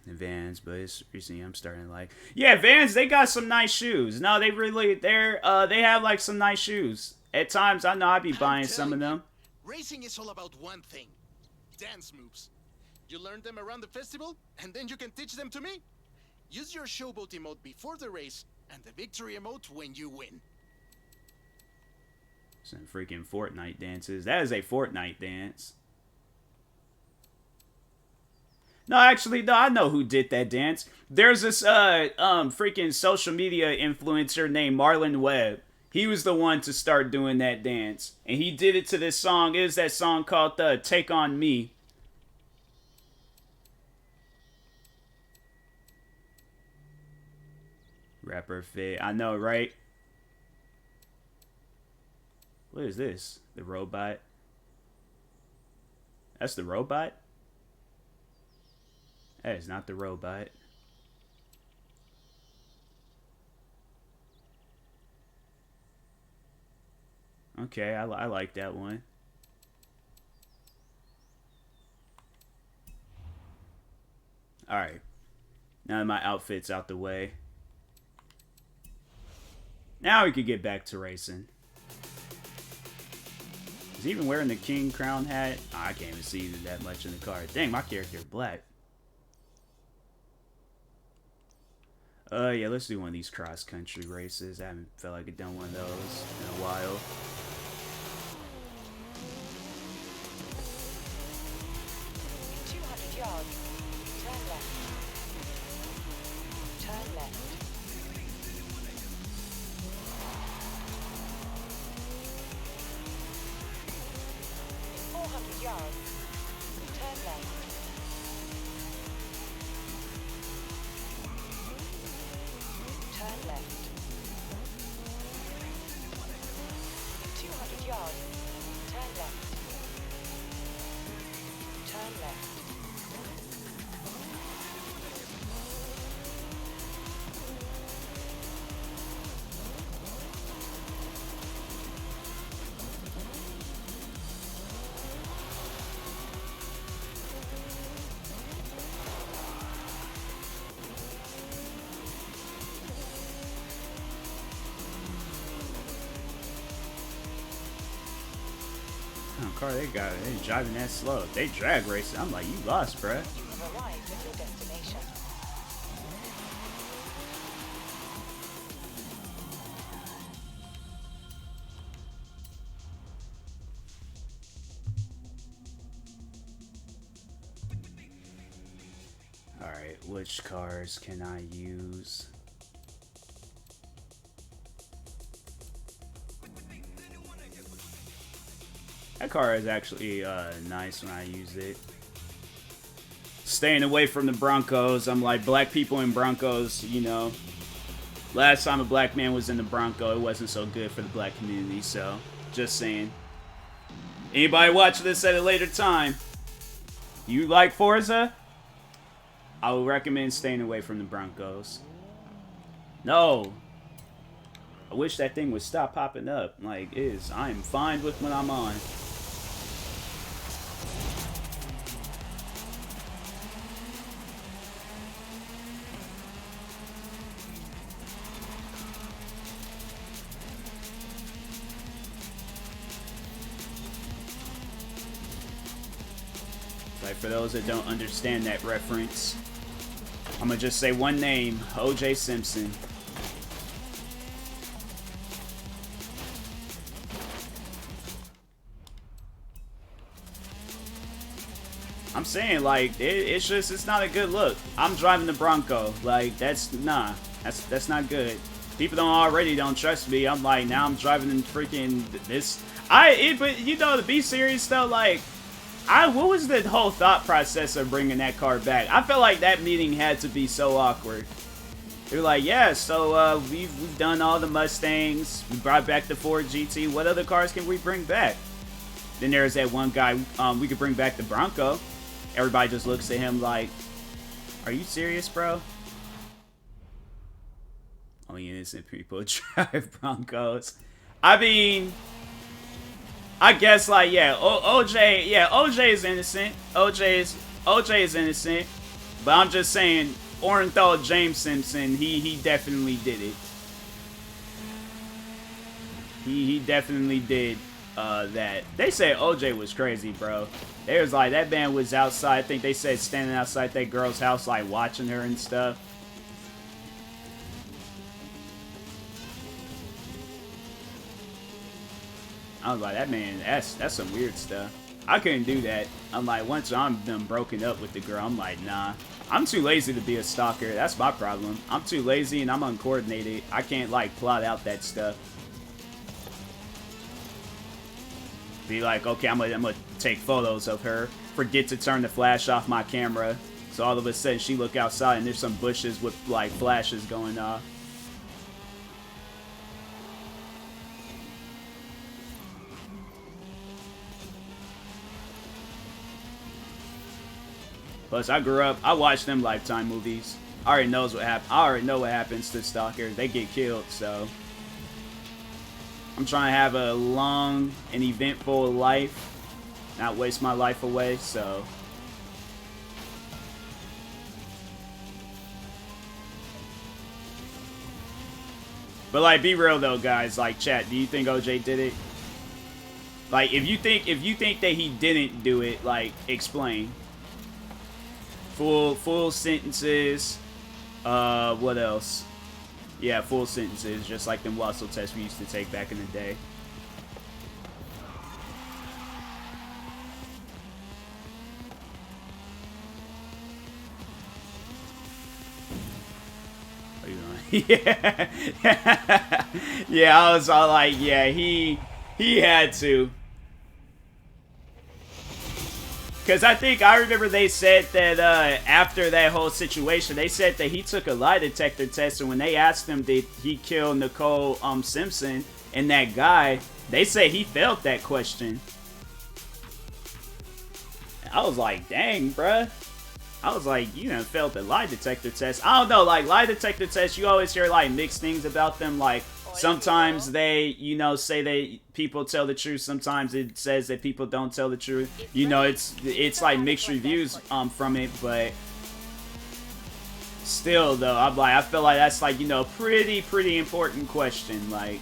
Vans, but it's recently I'm starting to like, yeah, Vans, they got some nice shoes. No, they really, they have like some nice shoes. At times, I know I'd be buying some of them. Racing is all about one thing. Dance moves. You learn them around the festival, and then you can teach them to me. Use your showboat emote before the race, and the victory emote when you win. Some freaking Fortnite dances. That is a Fortnite dance. No, actually, no, I know who did that dance. There's this freaking social media influencer named Marlon Webb. He was the one to start doing that dance. And he did it to this song. It is that song called Take On Me. Rapper fit. I know, right? What is this? The robot? That's the robot? That is not the robot. Okay, I like that one. Alright. Now that my outfit's out the way. Now we could get back to racing. Is he even wearing the king crown hat? Oh, I can't even see that much in the car. Dang, my character's black. Yeah, let's do one of these cross-country races. I haven't felt like I've done one of those in a while. In 200 yards, turn left. Turn left. In 400 yards, turn left. Turn left. In 200 yards, turn left. Turn left. Car they got it. They driving that slow. If they drag racing, I'm like, you lost, bruh. You have arrived at your destination. Alright, which cars can I use? That car is actually nice when I use it. staying away from the Broncos. I'm like, black people in Broncos, you know. Last time a black man was in the Bronco, it wasn't so good for the black community, so just saying. Anybody watch this at a later time? You like Forza? I would recommend staying away from the Broncos. No. I wish that thing would stop popping up. Like, I'm fine with what I'm on. Like, for those that don't understand that reference, I'm gonna just say one name, O.J. Simpson. I'm saying, like, it's not a good look. I'm driving the Bronco. Like, that's not good. People don't trust me. I'm like, now I'm driving in freaking this. But you know, to be serious though, like, what was the whole thought process of bringing that car back? I felt like that meeting had to be so awkward. They were like, yeah, so we've done all the Mustangs. We brought back the Ford GT. What other cars can we bring back? Then there's that one guy, we could bring back the Bronco. Everybody just looks at him like, are you serious, bro? Only innocent people drive Broncos. I mean, I guess, like, yeah, OJ is innocent. OJ is innocent. But I'm just saying, Orenthal James Simpson, he definitely did it. He definitely did that. They said OJ was crazy, bro. They was like, that man was outside. I think they said standing outside that girl's house, like, watching her and stuff. I was like, that man, that's some weird stuff. I couldn't do that. I'm like, once I'm done broken up with the girl, I'm like, nah. I'm too lazy to be a stalker. That's my problem. I'm too lazy and I'm uncoordinated. I can't, like, plot out that stuff. Be like, okay, I'm gonna take photos of her. Forget to turn the flash off my camera. So all of a sudden she look outside and there's some bushes with, like, flashes going off. Plus, I grew up, I watched them Lifetime movies. I already know what happens to stalkers. They get killed, so. I'm trying to have a long and eventful life. Not waste my life away, so. But, like, be real though, guys. Like, chat, do you think OJ did it? Like, if you think that he didn't do it, like, explain. Full sentences. What else? Yeah, full sentences, just like them Wassel tests we used to take back in the day. What are you doing? Yeah. Yeah, I was all like, yeah, he had to. Because I remember they said that after that whole situation, they said that he took a lie detector test, and when they asked him did he kill Nicole Simpson and that guy, they say he failed that question. I was like, dang, bruh. I was like, you done failed the lie detector test. I don't know, like, lie detector tests, you always hear, like, mixed things about them. Like, sometimes they, you know, say that people tell the truth. Sometimes it says that people don't tell the truth. You know, it's like mixed reviews from it, but still, though, I feel like that's, like, you know, pretty important question, like.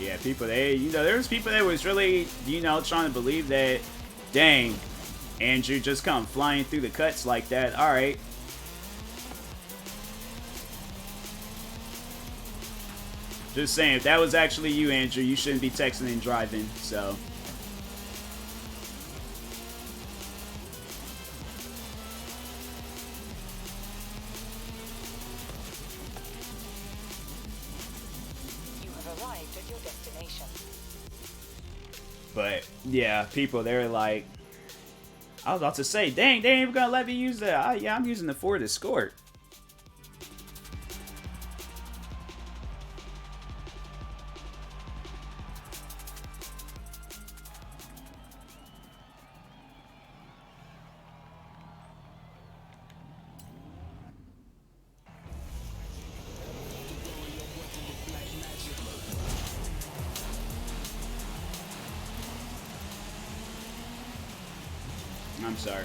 Yeah, people, you know, there's people that was really, you know, trying to believe that, dang, Andrew just come flying through the cuts like that. All right. Just saying, if that was actually you, Andrew, you shouldn't be texting and driving, so. arrived at your destination. But yeah, people, they're like, I was about to say, dang, they ain't even gonna let me use the. Yeah, I'm using the Ford Escort. I'm sorry.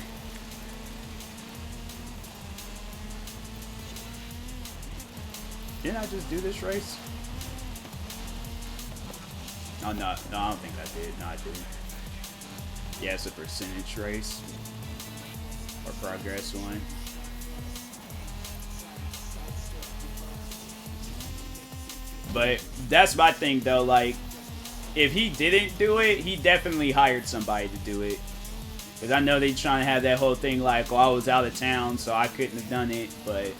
Didn't I just do this race? Oh, no, I don't think I did. No, I didn't. Yeah, it's a percentage race. Or progress one. But that's my thing, though. Like, if he didn't do it, he definitely hired somebody to do it. Because I know they trying to have that whole thing like, oh, I was out of town, so I couldn't have done it. But,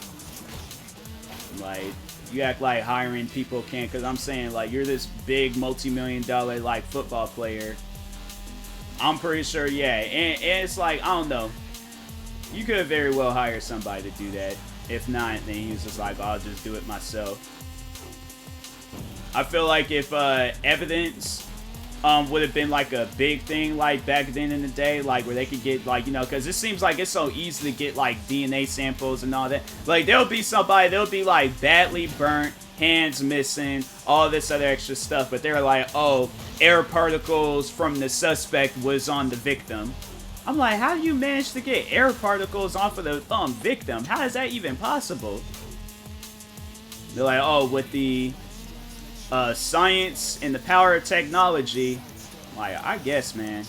like, you act like hiring people can't. Because I'm saying, like, you're this big multi-million-dollar, like, football player. I'm pretty sure, yeah. And it's like, I don't know. You could have very well hired somebody to do that. If not, then he was just like, I'll just do it myself. I feel like if evidence would have been like a big thing like back then in the day, like where they could get like, you know, because it seems like it's so easy to get like DNA samples and all that. Like there'll be somebody, they'll be like badly burnt, hands missing, all this other extra stuff, but they're like, oh, air particles from the suspect was on the victim. I'm like, how do you manage to get air particles off of the victim? How is that even possible? They're like, oh, with the science and the power of technology, like, I guess, man.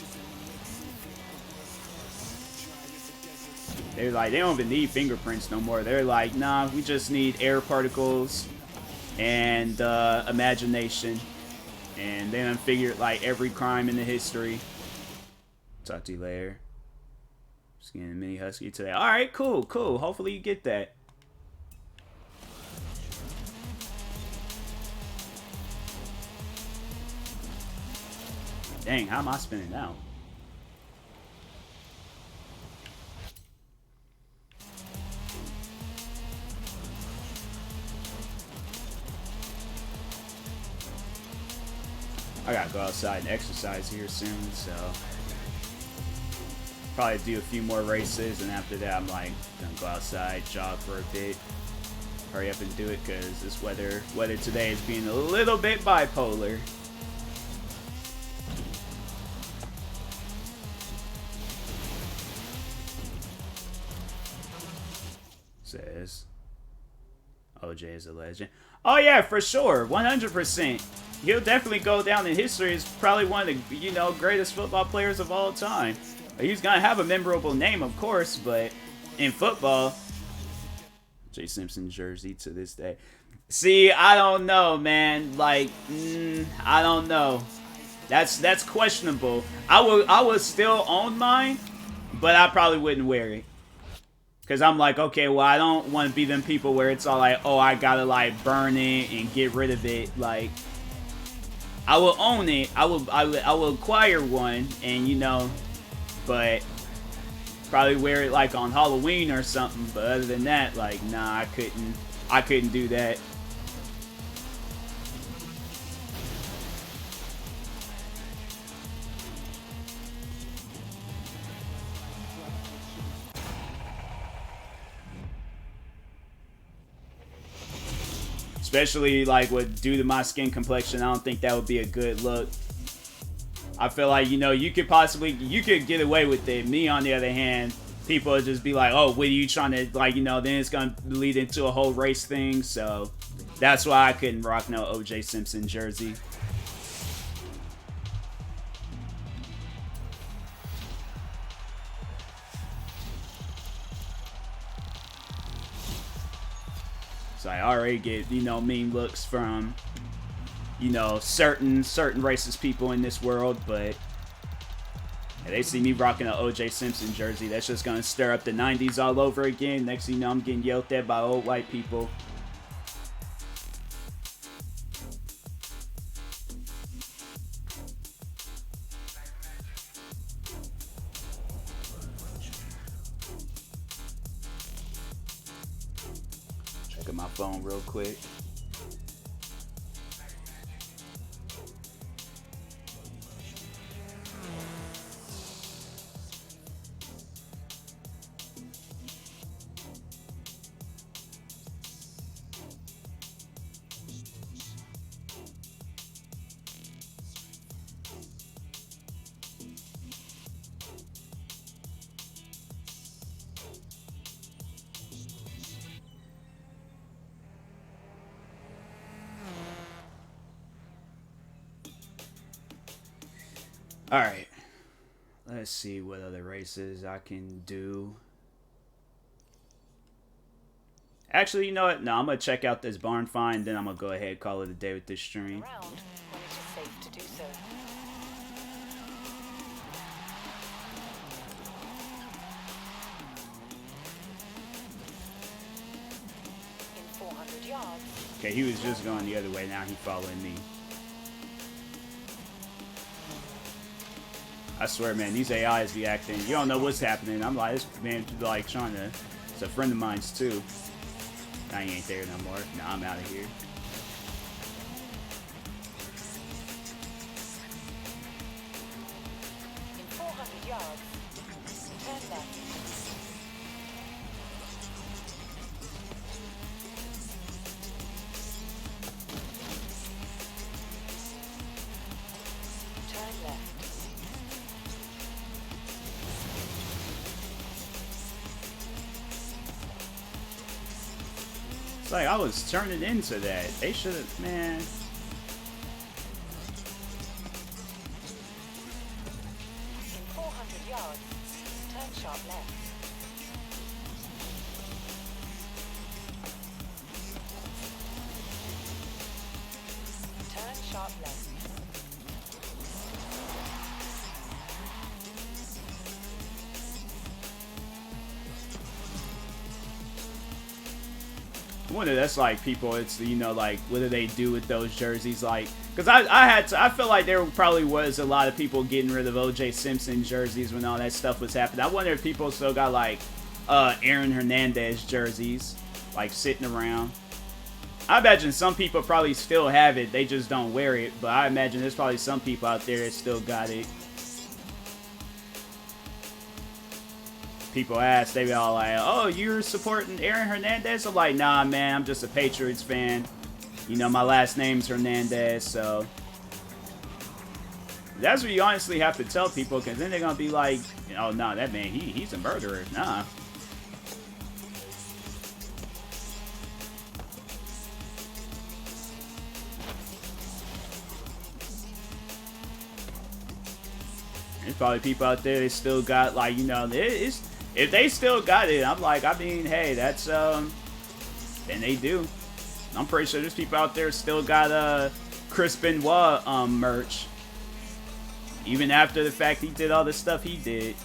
They're like, they don't even need fingerprints no more. They're like, nah, we just need air particles and imagination. And then I figured like every crime in the history. Talk to you later. Just getting a mini husky today. Alright, cool, cool. Hopefully you get that. Dang, how am I spinning now? I gotta go outside and exercise here soon, so probably do a few more races, and after that I'm like gonna go outside, jog for a bit, hurry up and do it, because this weather today is being a little bit bipolar. Says OJ is a legend. Oh yeah, for sure, 100%. He'll definitely go down in history as probably one of the, you know, greatest football players of all time. He's gonna have a memorable name, of course, but in football, Jay Simpson jersey to this day. See, I don't know, man. Like, I don't know. That's questionable. I would still own mine, but I probably wouldn't wear it. Because I'm like, okay, well, I don't want to be them people where it's all like, oh, I gotta like burn it and get rid of it. Like, I will own it. I will acquire one, and you know, but probably wear it like on Halloween or something. But other than that, like, nah, I couldn't do that. Especially like due to my skin complexion, I don't think that would be a good look. I feel like, you know, you could get away with it. Me, on the other hand, people would just be like, oh, what are you trying to, like, you know, then it's going to lead into a whole race thing. So that's why I couldn't rock no OJ Simpson jersey. So I already get, you know, mean looks from, you know, certain racist people in this world, but yeah, they see me rocking an OJ Simpson jersey. That's just gonna stir up the 90s all over again. Next thing you know, I'm getting yelled at by old white people. Look at my phone real quick. Alright. Let's see what other races I can do. Actually, you know what? No, I'm going to check out this barn find, then I'm going to go ahead and call it a day with this stream. Around when it is safe to do so. In 400 yards. Okay, he was just going the other way. Now he's following me. I swear, man, these AIs be acting. You don't know what's happening. I'm like, this man, like, trying to. It's a friend of mine's too. Nah, he ain't there no more. Nah, I'm out of here. In 400 yards. Turn left. Turn left. It's like I was turning into that. They should have, man. In 400 yards. Turn sharp left. Turn sharp left. I wonder, that's like people, it's, you know, like, what do they do with those jerseys? Like, because I feel like there probably was a lot of people getting rid of OJ Simpson jerseys when all that stuff was happening. I wonder if people still got, like, Aaron Hernandez jerseys, like, sitting around. I imagine some people probably still have it, they just don't wear it, but I imagine there's probably some people out there that still got it. People ask, they be all like, oh, you're supporting Aaron Hernandez? I'm like, nah, man, I'm just a Patriots fan. You know, my last name's Hernandez, so. That's what you honestly have to tell people, because then they're going to be like, oh, no, that man, he's a murderer. Nah. There's probably people out there that still got, like, you know, if they still got it, I'm like, I mean, hey, that's, then they do. I'm pretty sure there's people out there still got, Chris Benoit, merch. Even after the fact he did all the stuff he did.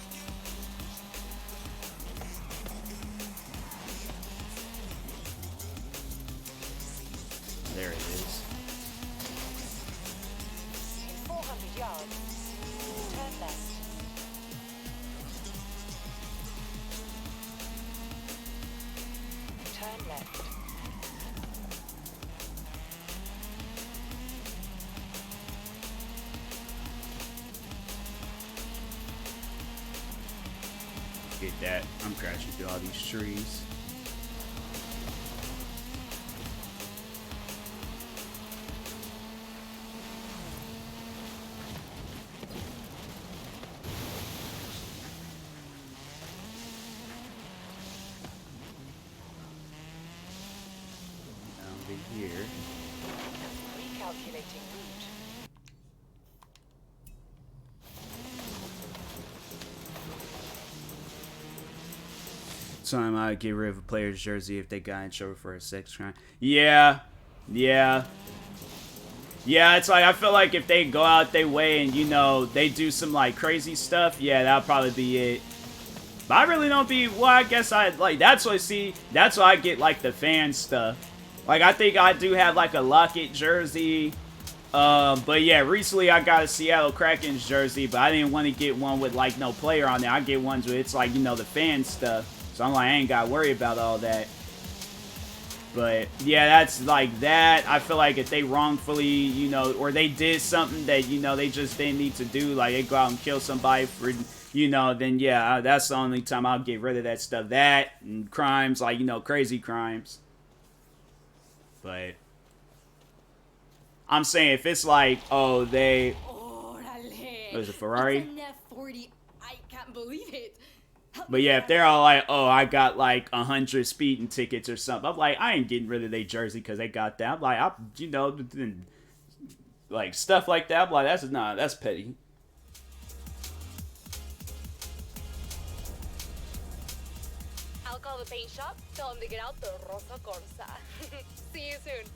There it is. In 400 yards. Turn left. Turn left. Get that. I'm crashing through all these trees. Down to here. Recalculating route. Time I'd get rid of a player's jersey if they got in trouble for a sex crime. Yeah. Yeah. Yeah, it's like, I feel like if they go out their way and, you know, they do some, like, crazy stuff, yeah, that'll probably be it. But I really don't be, well, I guess I, like, that's what I get, like, the fan stuff. Like, I think I do have, like, a Lockett jersey. But yeah, recently I got a Seattle Kraken's jersey, but I didn't want to get one with, like, no player on there. I get ones with, it's like, you know, the fan stuff. So I'm like, I ain't got to worry about all that. But yeah, that's like that. I feel like if they wrongfully, you know, or they did something that, you know, they just didn't need to do, like they go out and kill somebody for, you know, then yeah, that's the only time I'll get rid of that stuff. That and crimes, like, you know, crazy crimes. But I'm saying if it's like, oh, they... Órale. Was it a Ferrari? It's a F40. I can't believe it. Help But me yeah, get if they're out all like, oh, I got like 100 speeding tickets or something, I'm like, I ain't getting rid of their jersey because they got that. I'm like, you know, like stuff like that. I'm like, that's petty. I'll call the paint shop, tell them to get out the Rosa Corsa. See you soon.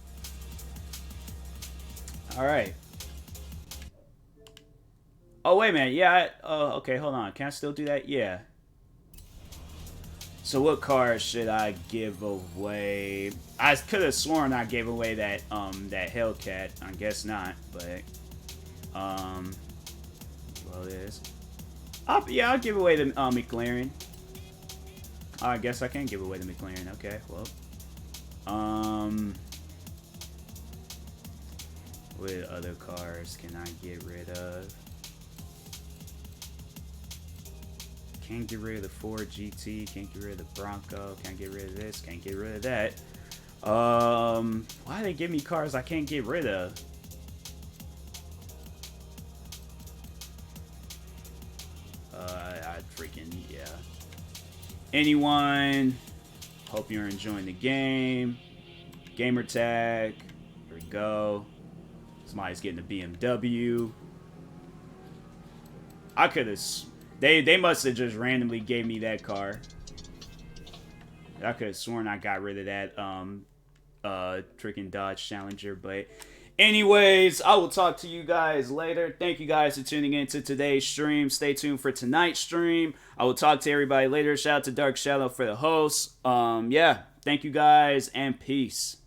All right. Oh, wait a minute. Yeah, okay, hold on. Can I still do that? Yeah. So what cars should I give away? I could have sworn I gave away that that Hellcat. I guess not, but well it is. Yeah, I'll give away the McLaren. I guess I can give away the McLaren. Okay, well. What other cars can I get rid of? Can't get rid of the Ford GT. Can't get rid of the Bronco. Can't get rid of this. Can't get rid of that. Why do they give me cars I can't get rid of? I freaking, yeah. Anyone, hope you're enjoying the game. Gamer tag. Here we go. Somebody's getting a BMW. I could have... They must have just randomly gave me that car. I could have sworn I got rid of that freaking Dodge Challenger, but anyways, I will talk to you guys later. Thank you guys for tuning in to today's stream. Stay tuned for tonight's stream. I will talk to everybody later. Shout out to Dark Shadow for the host. Yeah, thank you guys and peace.